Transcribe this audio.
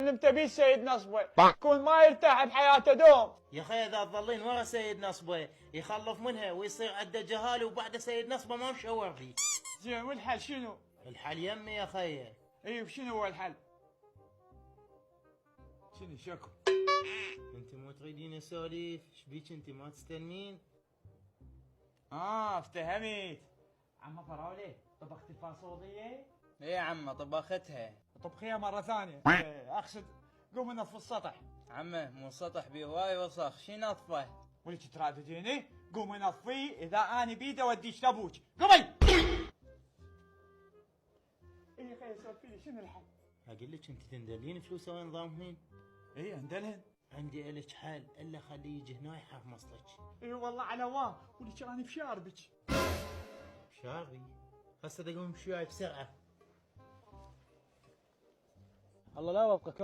انت بيه سيد نصبه كون ما يرتاح بحياته دوم. يا اخي اذا تظلين ورا سيد نصبه يخلف منها ويصير عنده جهاله وبعد سيد نصبه ما مشور فيه. زين والحل شنو؟ الحل يمي يا خي. اي شنو هو الحل؟ شنو شكو؟ انت مو تريدين سواليف؟ شبيك انت ما تستلمين؟ افتهمت. عمه فراوله طبختي الفاصوليه؟ ايه يا عمه طبختها. طبخيها مره ثانيه. اقصد قوم نظف السطح. عمه مو سطح بيه هواي وسخ، شي نظفه؟ ولك ترادديني؟ قومي نظفيه، اذا اني بيده اوديش لابوك. قومي. اي خي سولفي لي شنو الحل؟ اقول لك انت تندلين فلوسه وين ضامنين؟ اي اندلهن. عندي الك حل الا خليه يجي هنا يحرمص لك. اي والله على واه، ولك اني بشاربك. شاربي هسه اقوم شوي بسرعه. الله لا يوفقك.